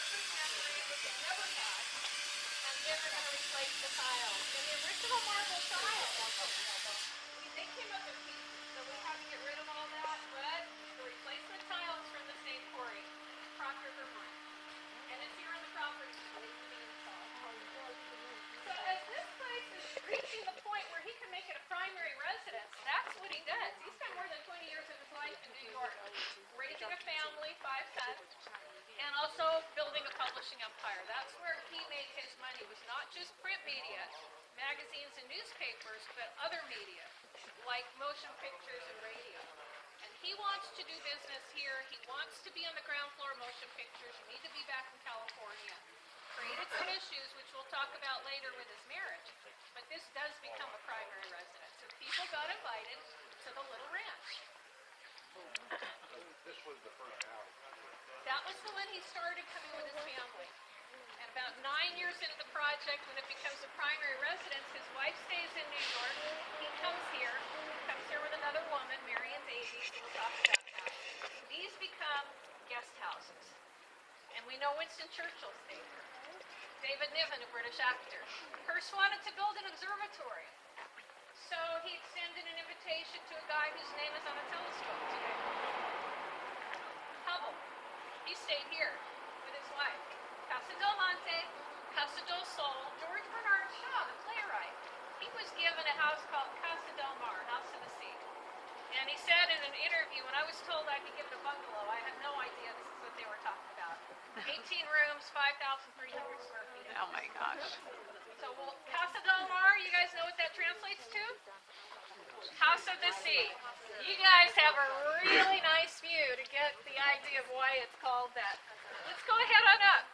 membrane, which it never had, and then we're going to replace the tiles. And the original marble tiles, they came up in pieces, so we had to get rid of all that, but the replacement tiles from the same quarry, Proctor Vermont. And it's here on the property, so it's being installed. So as this place is reaching the point where he can make it a primary residence, that's what he does. He spent more than 20 years of his life in New York, raising a family, 5 sons, and also building a publishing empire. That's where he made his money, was not just print media, magazines and newspapers, but other media, like motion pictures and radio. And he wants to do business here. He wants to be on the ground floor of motion pictures. You need to be back in California. Created some issues, which we'll talk about later with his marriage. But this does become a primary residence. So people got invited to the little ranch. This was the first house. That was the one he started coming with his family. And about 9 years into the project, when it becomes a primary residence, his wife stays in New York. He comes here with another woman, Mary and baby. We'll talk about that. These become guest houses. And we know Winston Churchill stayed here. David Niven, a British actor. Hearst wanted to build an observatory. So he extended an invitation to a guy whose name is on a telescope today. Hubble. He stayed here with his wife. Casa del Monte, Casa del Sol. George Bernard Shaw, the playwright, he was given a house called Casa del Mar, House of the Sea. And he said in an interview, when I was told I could give it a bungalow, I had no idea this is what they were talking about. 18 rooms, 5,300 square feet. Oh my gosh. So Casa del Mar, you guys know what that translates to? House of the Sea. You guys have a really nice view to get the idea of why it's called that. Let's go ahead on up.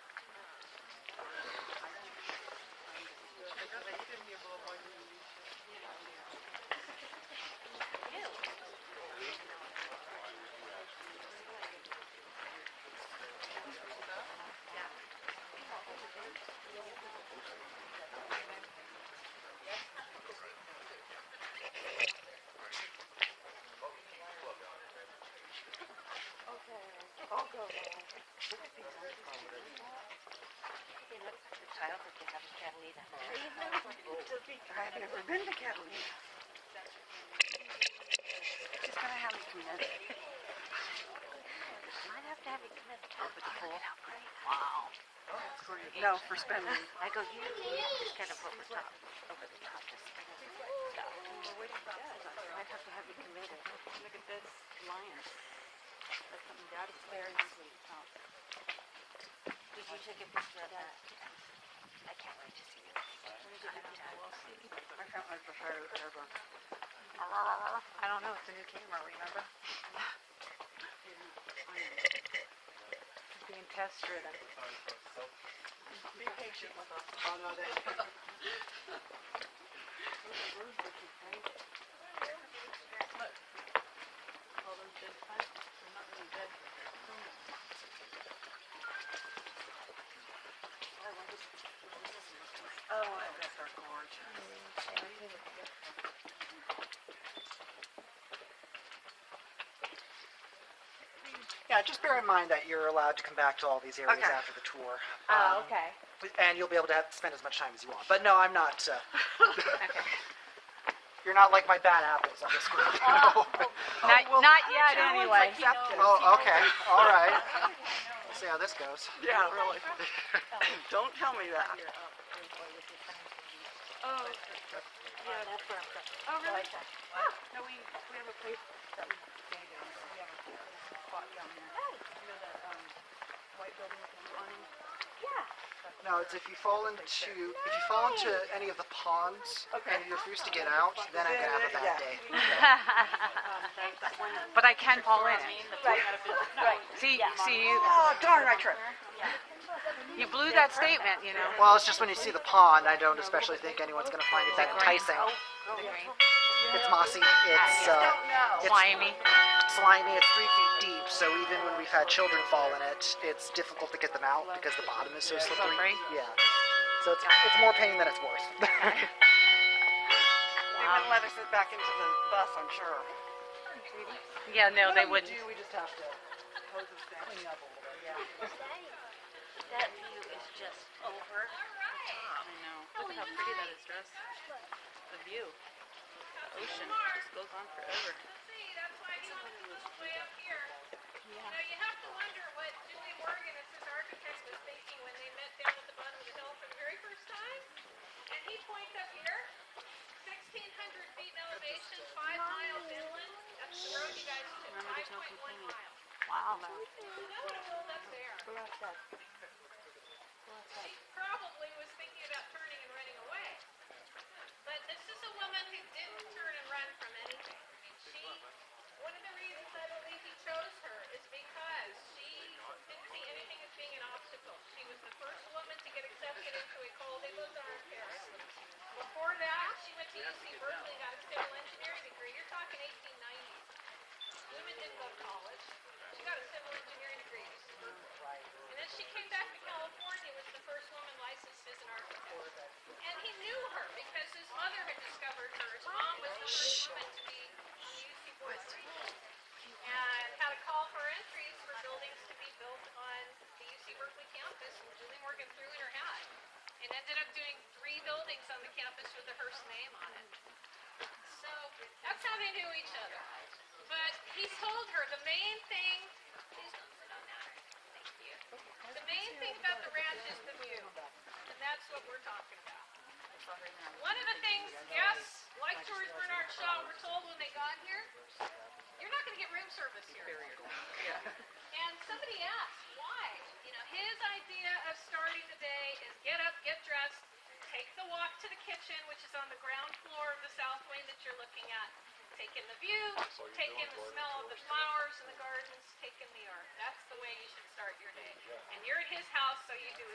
I've never been to Catalina. She's gonna have me come in. Might have to have you come in top of the pool. Wow. No, for spending. I go, you just kind of over the top, just kind of stuff. I'd have to have you come in. Look at this lion. That's something Daddy's very sweet. Oh. Did you take a picture of that? I can't wait to see it. I can't wait to show you ever. I don't know, it's a new camera, remember? Being test driven. Be patient with us. Oh no, they. Look. All those dead plants, they're not really dead. Oh, I bet they're gorgeous. Yeah, just bear in mind that you're allowed to come back to all these areas Okay. after the tour. Oh, okay. And you'll be able to spend as much time as you want. But no, I'm not. Okay. You're not like my bad apples on this group. Not yet, anyway. Oh, okay. All right. We'll see how this goes. Yeah, really. Don't tell me that. Oh, yeah, that's where I'm from. Oh, really? No, we have a place that we stayed in. We have a spot down there. You know that white building with the awning? Yeah. No, it's if you fall into any of the ponds and you refuse to get out, then I'm gonna have a bad day. But I can fall in it. Right. See, Yeah. see, you, Oh, darn! I tripped. you blew that statement, you know. Well, it's just when you see the pond, I don't especially think anyone's gonna find it that enticing. The green. It's mossy. It's Slimy. slimy. It's 3 feet deep. So even when we've had children fall in it, it's difficult to get them out because the bottom is so slippery. Slippery? Yeah. So it's more pain than it's worth. They wouldn't let us sit back into the bus, I'm sure. Yeah, no, they wouldn't. We just have to hose this down, clean up a little bit. Yeah. That view is just over the top. I know. Look at how pretty that is, Dress. The view. The ocean just goes on forever. See, that's why he wanted to move way up here. You know, you have to wonder what Julie Morgan as his architect was thinking when they met down at the bottom of the hill for the very first time. And he points up here, 1,600 feet in elevation, 5 miles inland. That's the road you guys took, Remember, there's no 5.1 complaining. miles. Wow. So that would hold up there. Go outside. She probably was thinking about turning and running away. But this is a woman who didn't turn and run from anything. I mean, one of the reasons I believe he chose her is because she didn't see anything as being an obstacle. She was the first woman to get accepted into École des Beaux-Arts in Paris. Before that, she went to UC Berkeley, got a civil engineering degree. You're talking 1890s. Women didn't go to college. She got a civil engineering degree at UC Berkeley. And then she came back to California, was the first woman licensed as an architect. And he knew her because his mother had discovered her. His mom was the first woman to be on the UC board of regents. And had a call for entries for buildings to be built on the UC Berkeley campus, and Julie Morgan threw in her hat. And ended up doing 3 buildings on the campus with the Hearst name on it. So that's how they knew each other. But he told her the main thing, please don't sit on that. Thank you. The main thing about the ranch is the view. And that's what we're talking about. One of the things guests, like George Bernard Shaw, were told when they got here, you're not going to get room service here. And somebody asked why. You know, his idea of starting the day is get up, get dressed, take the walk to the kitchen, which is on the ground floor of the south wing that you're looking at. Take in the view, take in the smell of the flowers in the gardens, take in the art. That's the way you should start your day. And you're at his house, so you do